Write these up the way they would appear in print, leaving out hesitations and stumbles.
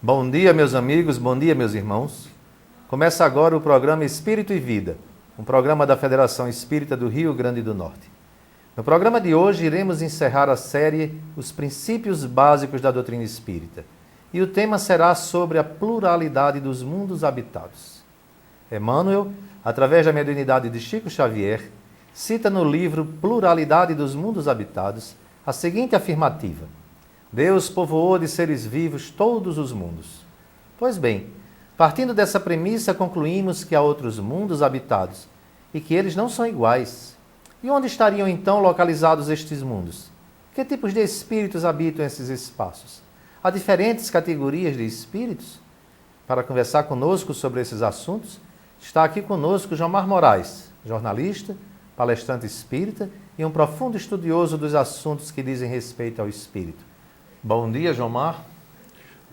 Bom dia, meus amigos, bom dia, meus irmãos. Começa agora o programa Espírito e Vida, um programa da Federação Espírita do Rio Grande do Norte. No programa de hoje, iremos encerrar a série Os Princípios Básicos da Doutrina Espírita. E o tema será sobre a pluralidade dos mundos habitados. Emmanuel, através da mediunidade de Chico Xavier, cita no livro Pluralidade dos Mundos Habitados a seguinte afirmativa: Deus povoou de seres vivos todos os mundos. Pois bem, partindo dessa premissa, concluímos que há outros mundos habitados e que eles não são iguais. E onde estariam então localizados estes mundos? Que tipos de espíritos habitam esses espaços? Há diferentes categorias de espíritos? Para conversar conosco sobre esses assuntos, está aqui conosco Jomar Moraes, jornalista, palestrante espírita e um profundo estudioso dos assuntos que dizem respeito ao espírito. Bom dia, Jomar.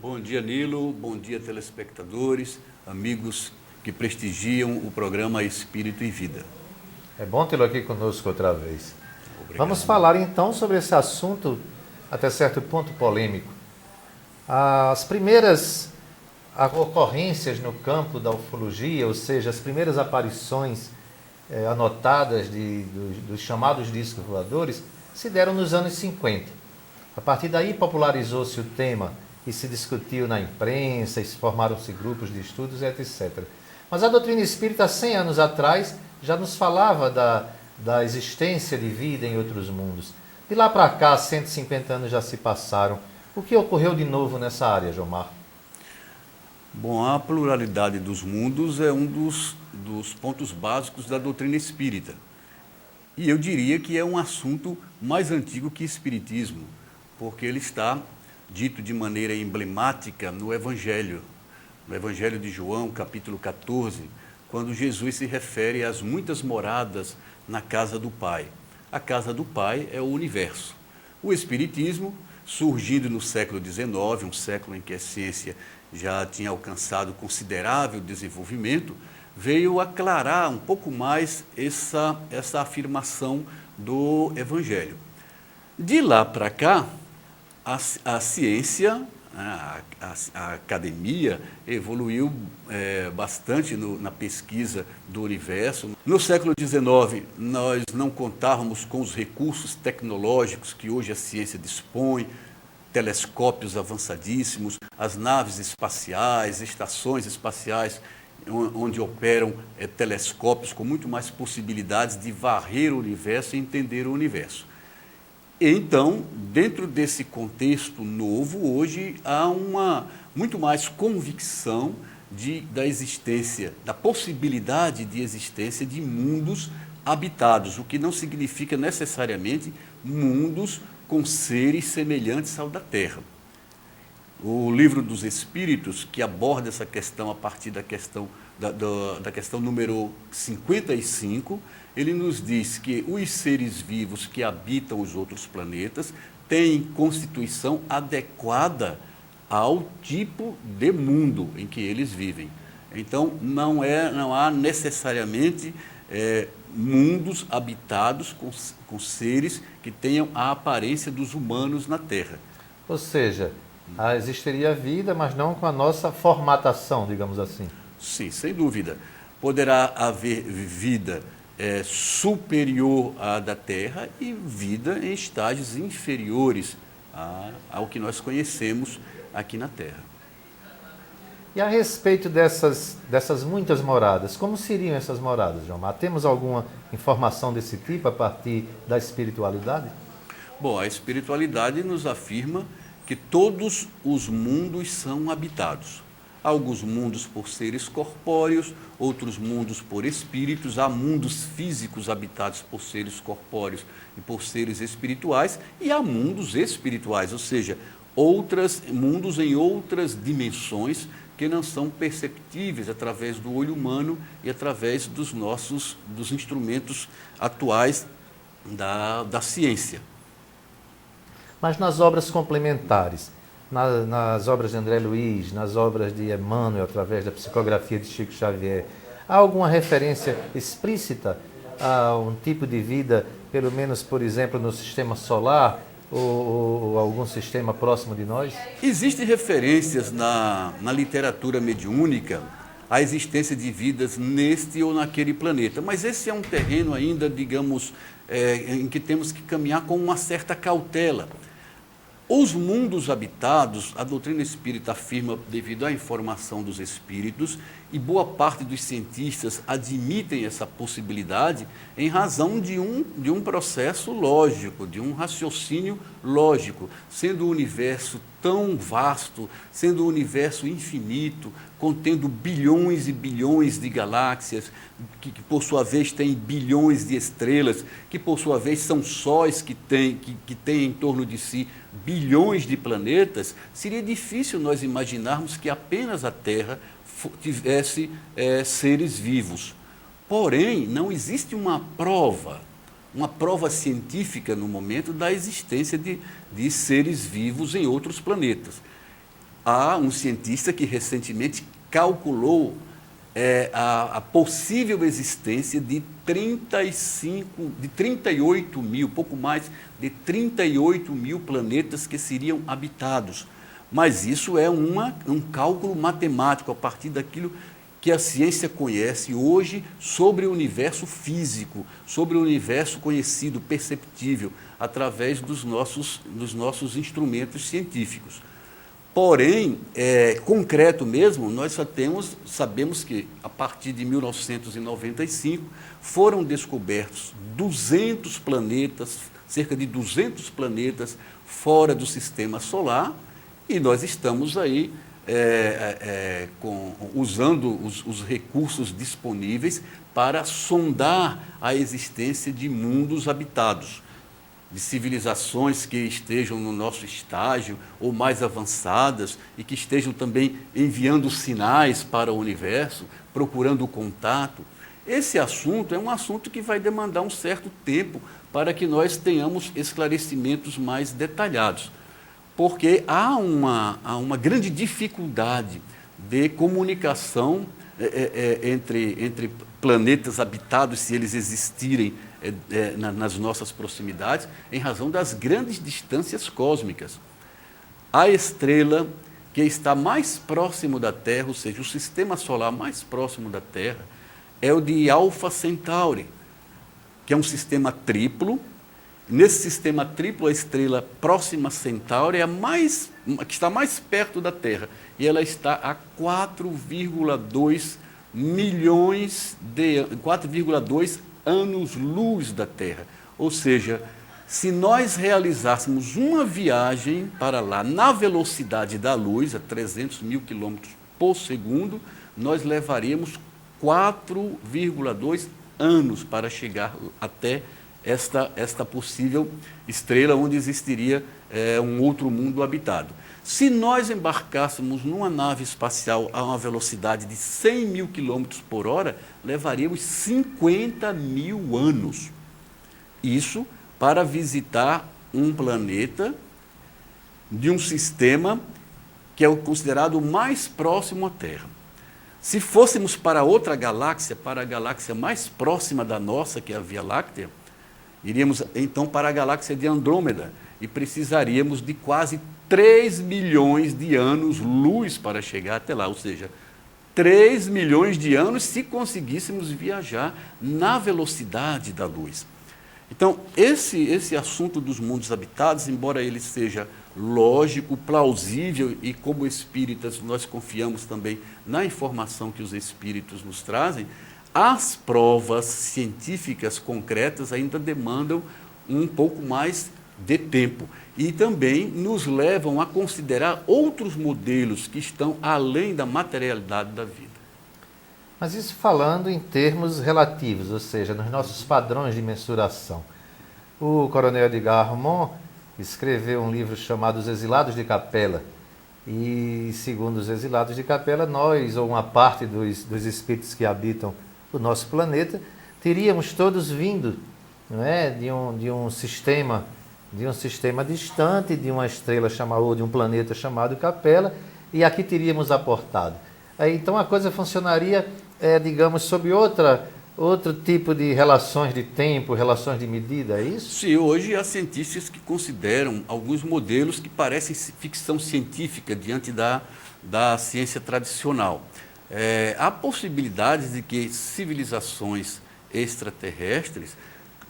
Bom dia, Nilo. Bom dia, telespectadores, amigos que prestigiam o programa Espírito e Vida. É bom tê-lo aqui conosco outra vez. Obrigado. Vamos falar então sobre esse assunto até certo ponto polêmico. As primeiras ocorrências no campo da ufologia, ou seja, as primeiras aparições anotadas dos chamados discos voadores, se deram nos anos 50. A partir daí popularizou-se o tema e se discutiu na imprensa, e formaram-se grupos de estudos, etc. Mas a doutrina espírita, 100 anos atrás, já nos falava da existência de vida em outros mundos. De lá para cá, 150 anos já se passaram. O que ocorreu de novo nessa área, Jomar? Bom, a pluralidade dos mundos é um dos pontos básicos da doutrina espírita. E eu diria que é um assunto mais antigo que espiritismo, porque ele está dito de maneira emblemática no Evangelho de João, capítulo 14, quando Jesus se refere às muitas moradas na casa do Pai. A casa do Pai é o universo. O Espiritismo, surgindo no século XIX, um século em que a ciência já tinha alcançado considerável desenvolvimento, veio aclarar um pouco mais essa afirmação do Evangelho. De lá para cá, a ciência, a academia evoluiu bastante na pesquisa do universo. No século XIX, nós não contávamos com os recursos tecnológicos que hoje a ciência dispõe, telescópios avançadíssimos, as naves espaciais, estações espaciais, onde operam telescópios com muito mais possibilidades de varrer o universo e entender o universo. Então, dentro desse contexto novo, hoje há muito mais convicção da existência, da possibilidade de existência de mundos habitados, o que não significa necessariamente mundos com seres semelhantes ao da Terra. O Livro dos Espíritos, que aborda essa questão a partir da questão número 55, ele nos diz que os seres vivos que habitam os outros planetas têm constituição adequada ao tipo de mundo em que eles vivem. Então, não há necessariamente mundos habitados com seres que tenham a aparência dos humanos na Terra. Ou seja, existiria vida, mas não com a nossa formatação, digamos assim. Sim, sem dúvida. Poderá haver vida superior à da Terra e vida em estágios inferiores ao que nós conhecemos aqui na Terra. E a respeito dessas muitas moradas, como seriam essas moradas, Jomar? Temos alguma informação desse tipo a partir da espiritualidade? Bom, a espiritualidade nos afirma que todos os mundos são habitados. Alguns mundos por seres corpóreos, outros mundos por espíritos, há mundos físicos habitados por seres corpóreos e por seres espirituais, e há mundos espirituais, ou seja, mundos em outras dimensões que não são perceptíveis através do olho humano e através dos instrumentos atuais da ciência. Mas nas obras complementares, nas obras de André Luiz, nas obras de Emmanuel, através da psicografia de Chico Xavier, há alguma referência explícita a um tipo de vida, pelo menos, por exemplo, no sistema solar, ou algum sistema próximo de nós? Existem referências na literatura mediúnica à existência de vidas neste ou naquele planeta, mas esse é um terreno ainda, digamos, em que temos que caminhar com uma certa cautela. Os mundos habitados, a doutrina espírita afirma devido à informação dos espíritos, e boa parte dos cientistas admitem essa possibilidade em razão de um processo lógico, de um raciocínio lógico, sendo o universo tão vasto, sendo o universo infinito, contendo bilhões e bilhões de galáxias, que por sua vez têm bilhões de estrelas, que por sua vez são sóis que têm em torno de si bilhões de planetas, seria difícil nós imaginarmos que apenas a Terra tivesse seres vivos. Porém, não existe uma prova científica no momento da existência de seres vivos em outros planetas. Há um cientista que recentemente calculou a possível existência de 38 mil, pouco mais de 38 mil planetas que seriam habitados. Mas isso é um cálculo matemático a partir daquilo que a ciência conhece hoje sobre o universo físico, sobre o universo conhecido, perceptível, através dos nossos instrumentos científicos. Porém, concreto mesmo, nós sabemos que a partir de 1995 foram descobertos 200 planetas, cerca de 200 planetas fora do sistema solar, e nós estamos aí usando os recursos disponíveis para sondar a existência de mundos habitados, de civilizações que estejam no nosso estágio ou mais avançadas e que estejam também enviando sinais para o universo, procurando o contato. Esse assunto é um assunto que vai demandar um certo tempo para que nós tenhamos esclarecimentos mais detalhados, porque há uma grande dificuldade de comunicação entre planetas habitados, se eles existirem nas nossas proximidades, em razão das grandes distâncias cósmicas. A estrela que está mais próximo da Terra, ou seja, o sistema solar mais próximo da Terra, é o de Alfa Centauri, que é um sistema triplo. Nesse sistema triplo, a estrela próxima a Centauri é que está mais perto da Terra, e ela está a 4,2 anos-luz da Terra. Ou seja, se nós realizássemos uma viagem para lá na velocidade da luz, a 300 mil quilômetros por segundo, nós levaríamos 4,2 anos para chegar até esta possível estrela onde existiria um outro mundo habitado. Se nós embarcássemos numa nave espacial a uma velocidade de 100 mil quilômetros por hora, levaríamos 50 mil anos. Isso para visitar um planeta de um sistema que é considerado o mais próximo à Terra. Se fôssemos para outra galáxia, para a galáxia mais próxima da nossa, que é a Via Láctea, iríamos então para a galáxia de Andrômeda e precisaríamos de quase 3 milhões de anos-luz para chegar até lá, ou seja, 3 milhões de anos se conseguíssemos viajar na velocidade da luz. Então, esse assunto dos mundos habitados, embora ele seja lógico, plausível, e como espíritas nós confiamos também na informação que os espíritos nos trazem, as provas científicas concretas ainda demandam um pouco mais de tempo e também nos levam a considerar outros modelos que estão além da materialidade da vida. Mas isso falando em termos relativos, ou seja, nos nossos padrões de mensuração. O coronel Edgar Armand escreveu um livro chamado Os Exilados de Capela. E, segundo os exilados de Capela, nós, ou uma parte dos espíritos que habitam o nosso planeta, teríamos todos vindo, não é, de um sistema distante, de uma estrela chamada, ou de um planeta chamado Capela, e aqui teríamos aportado. Então a coisa funcionaria, digamos, sob outra outro tipo de relações de tempo, relações de medida, é isso? Sim, hoje há cientistas que consideram alguns modelos que parecem ficção científica diante da ciência tradicional. Há possibilidades de que civilizações extraterrestres,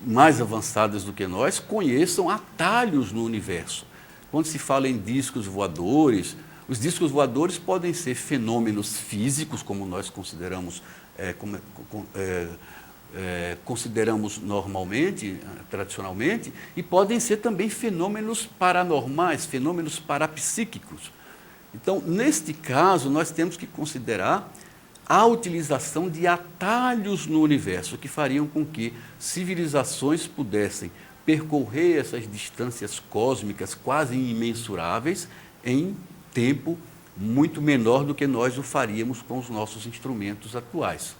mais avançadas do que nós, conheçam atalhos no universo. Quando se fala em discos voadores, os discos voadores podem ser fenômenos físicos, como nós consideramos consideramos normalmente, tradicionalmente, e podem ser também fenômenos paranormais, fenômenos parapsíquicos. Então, neste caso, nós temos que considerar a utilização de atalhos no universo, que fariam com que civilizações pudessem percorrer essas distâncias cósmicas quase imensuráveis em tempo muito menor do que nós o faríamos com os nossos instrumentos atuais.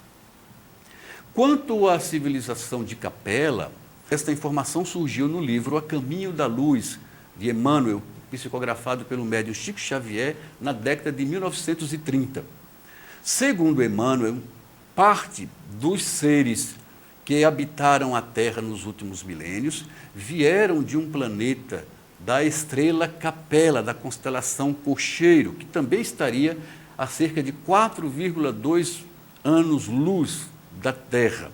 Quanto à civilização de Capela, esta informação surgiu no livro A Caminho da Luz, de Emmanuel, psicografado pelo médium Chico Xavier na década de 1930. Segundo Emmanuel, parte dos seres que habitaram a Terra nos últimos milênios vieram de um planeta da estrela Capela, da constelação Cocheiro, que também estaria a cerca de 4,2 anos-luz da Terra,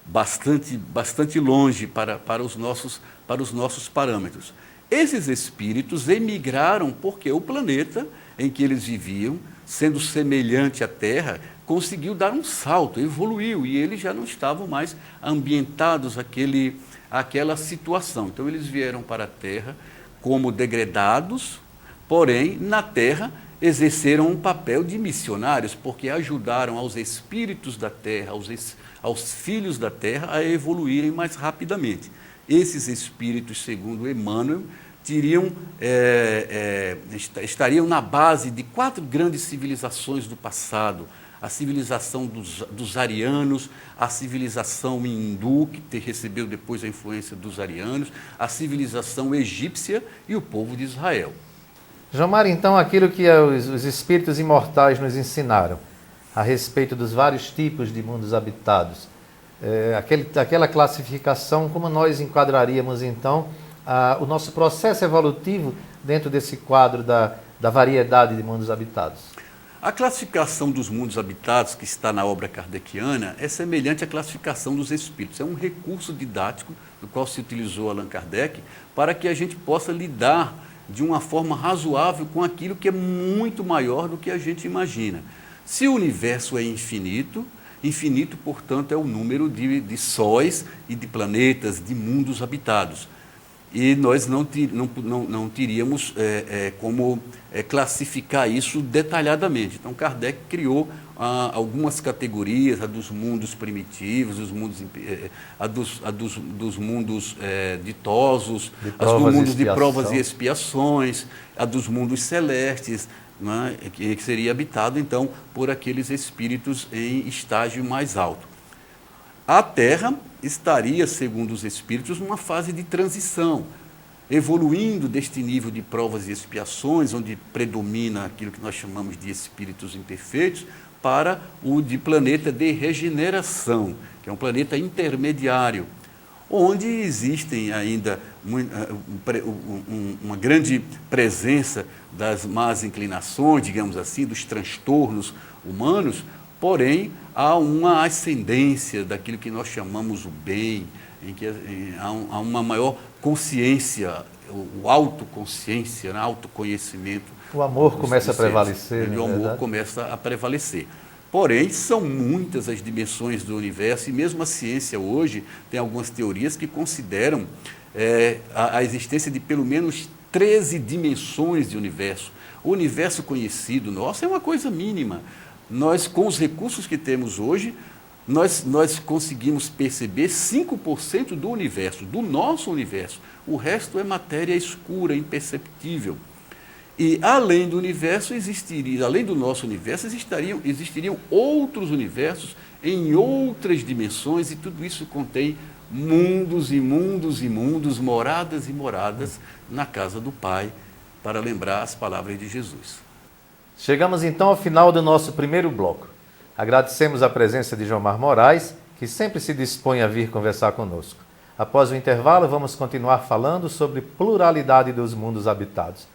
bastante longe para os nossos parâmetros. Esses espíritos emigraram porque o planeta em que eles viviam, sendo semelhante à Terra, conseguiu dar um salto, evoluiu, e eles já não estavam mais ambientados àquela situação. Então, eles vieram para a Terra como degredados, porém, na Terra, exerceram um papel de missionários, porque ajudaram aos espíritos da Terra, aos filhos da Terra, a evoluírem mais rapidamente. Esses espíritos, segundo Emmanuel, estariam na base de 4 grandes civilizações do passado: a civilização dos arianos, a civilização hindu, que recebeu depois a influência dos arianos, a civilização egípcia e o povo de Israel. Jomar, então, aquilo que os espíritos imortais nos ensinaram a respeito dos vários tipos de mundos habitados, aquela classificação, como nós enquadraríamos, então, o nosso processo evolutivo dentro desse quadro da variedade de mundos habitados? A classificação dos mundos habitados, que está na obra kardeciana, é semelhante à classificação dos espíritos. É um recurso didático do qual se utilizou Allan Kardec para que a gente possa lidar de uma forma razoável com aquilo que é muito maior do que a gente imagina. Se o universo é infinito, infinito, portanto, é o número de sóis e de planetas, de mundos habitados. E nós não teríamos como classificar isso detalhadamente. Então, Kardec criou algumas categorias: a dos mundos primitivos, dos mundos ditosos, as dos mundos de provas e expiações, a dos mundos celestes, né, que seria habitado, então, por aqueles espíritos em estágio mais alto. A Terra estaria, segundo os espíritos, numa fase de transição, evoluindo deste nível de provas e expiações, onde predomina aquilo que nós chamamos de espíritos imperfeitos, para o de planeta de regeneração, que é um planeta intermediário, onde existem ainda uma grande presença das más inclinações, digamos assim, dos transtornos humanos, porém há uma ascendência daquilo que nós chamamos o bem, em que há uma maior consciência, o autoconsciência, autoconhecimento. O amor começa a prevalecer. O amor começa a prevalecer. Porém, são muitas as dimensões do universo, e mesmo a ciência hoje tem algumas teorias que consideram a existência de pelo menos 13 dimensões de universo. O universo conhecido nosso é uma coisa mínima. Nós, com os recursos que temos hoje, nós conseguimos perceber 5% do universo, do nosso universo. O resto é matéria escura, imperceptível. E além do universo além do nosso universo, existiriam outros universos em outras dimensões, e tudo isso contém mundos e mundos e mundos, moradas e moradas na casa do Pai, para lembrar as palavras de Jesus. Chegamos então ao final do nosso primeiro bloco. Agradecemos a presença de Jomar Moraes, que que sempre se dispõe a vir conversar conosco. Após o intervalo, vamos continuar falando sobre pluralidade dos mundos habitados.